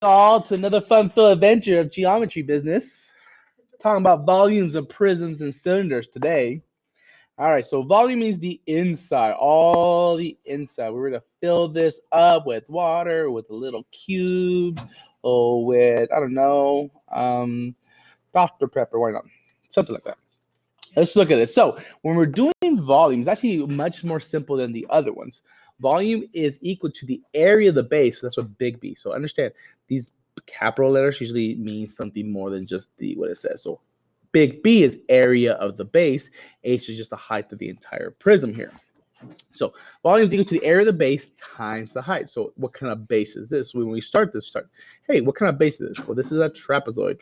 All to another fun-filled adventure of geometry business. Talking about volumes of prisms and cylinders today. All right, so volume means the inside, all the inside. We're gonna fill this up with water, with little cubes, or with I don't know, Dr. Pepper. Why not? Something like that. Let's look at it. So when we're doing volume, it's actually much more simple than the other ones. Volume is equal to the area of the base. So that's what big B. So understand these capital letters usually mean something more than just what it says. So big B is area of the base. H is just the height of the entire prism here. So volume is equal to the area of the base times the height. So what kind of base is this? When we start this, hey, what kind of base is this? Well, this is a trapezoid.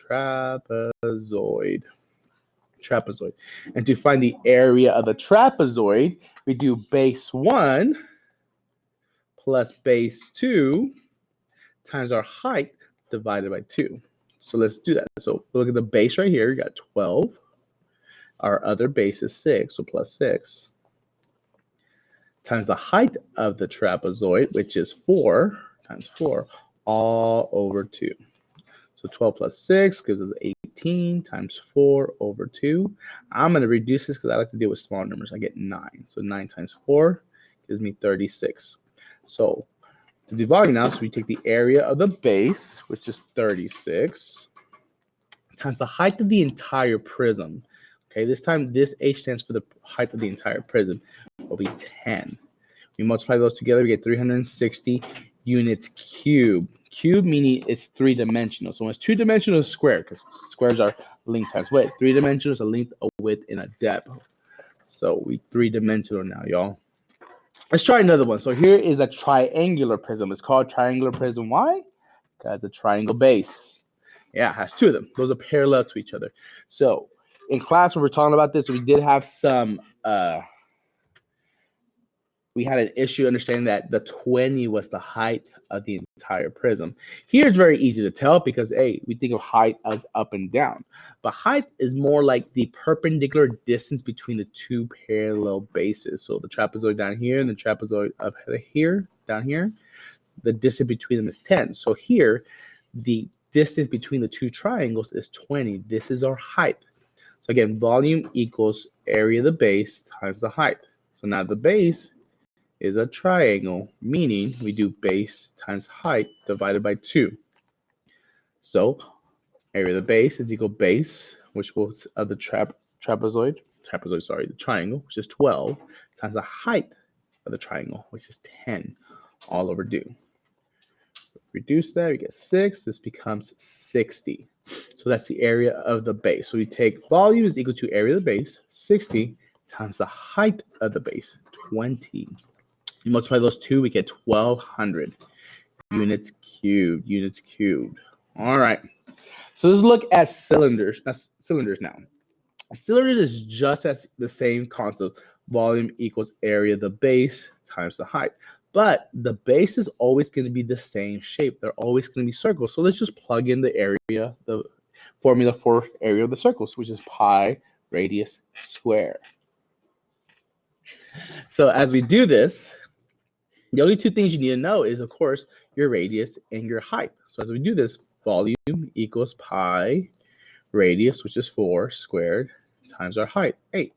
Trapezoid. And to find the area of the trapezoid, we do base 1 plus base 2 times our height divided by 2. So let's do that. So look at the base right here. You got 12. Our other base is 6, so plus 6 times the height of the trapezoid, which is 4 times 4, all over 2. So 12 plus 6 gives us 18 times 4 over 2. I'm going to reduce this because I like to deal with small numbers. I get 9. So 9 times 4 gives me 36. So to do volume now, so we take the area of the base, which is 36, times the height of the entire prism. Okay, this time this H stands for the height of the entire prism. Will be 10. We multiply those together, we get 360 units cubed. Cube meaning it's three-dimensional. So when it's two-dimensional, it's square, because squares are length times width. Three-dimensional is a length, a width, and a depth. So we three-dimensional now, y'all. Let's try another one. So here is a triangular prism. It's called triangular prism. Why? Because it's a triangle base. Yeah, it has two of them. Those are parallel to each other. So in class, when we're talking about this, we did have some we had an issue understanding that the 20 was the height of the entire prism. Here it's very easy to tell because, A, we think of height as up and down. But height is more like the perpendicular distance between the two parallel bases. So the trapezoid down here and the trapezoid up here, down here, the distance between them is 10. So here, the distance between the two triangles is 20. This is our height. So again, volume equals area of the base times the height. So now the base is a triangle, meaning we do base times height divided by 2. So area of the base is equal base, which was of the trapezoid, the triangle, which is 12, times the height of the triangle, which is 10, all over 2. Reduce that, we get 6. This becomes 60. So that's the area of the base. So we take volume is equal to area of the base, 60, times the height of the base, 20. You multiply those two, we get 1,200 units cubed. All right. So let's look at cylinders now. Cylinders is just as the same concept. Volume equals area of the base times the height. But the base is always going to be the same shape. They're always going to be circles. So let's just plug in the area, the formula for area of the circles, which is pi radius square. So as we do this, the only two things you need to know is, of course, your radius and your height. So as we do this, volume equals pi radius, which is 4 squared, times our height, 8.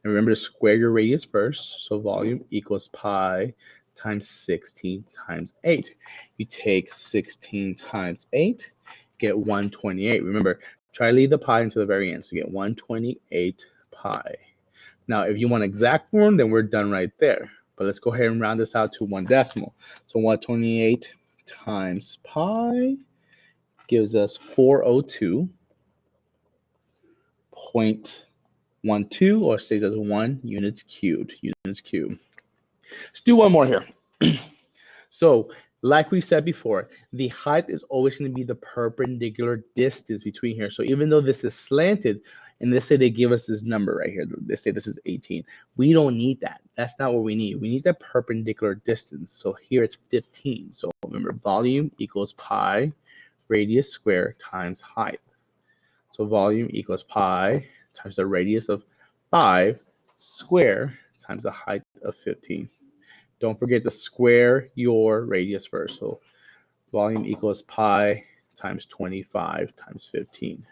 And remember to square your radius first. So volume equals pi times 16 times 8. You take 16 times 8, get 128. Remember, try to leave the pi until the very end. So you get 128 pi. Now, if you want exact form, then we're done right there. But let's go ahead and round this out to 1 decimal. So 128 times pi gives us 402.12, or stays as 1 units cubed. Let's do one more here. So, like we said before, the height is always going to be the perpendicular distance between here. So even though this is slanted, and let's say they give us this number right here, they say this is 18. We don't need that. That's not what we need. We need that perpendicular distance. So here it's 15. So remember, volume equals pi radius squared times height. So volume equals pi times the radius of 5 square times the height of 15. Don't forget to square your radius first. So volume equals pi times 25 times 15.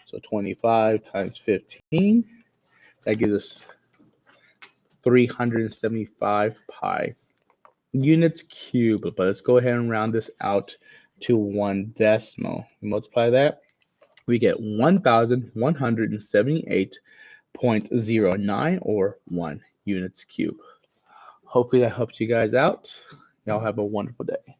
So 25 times 15, that gives us 375 pi units cubed. But let's go ahead and round this out to 1 decimal. We multiply that, we get 1,178.09 or 1 units cubed. Hopefully that helps you guys out. Y'all have a wonderful day.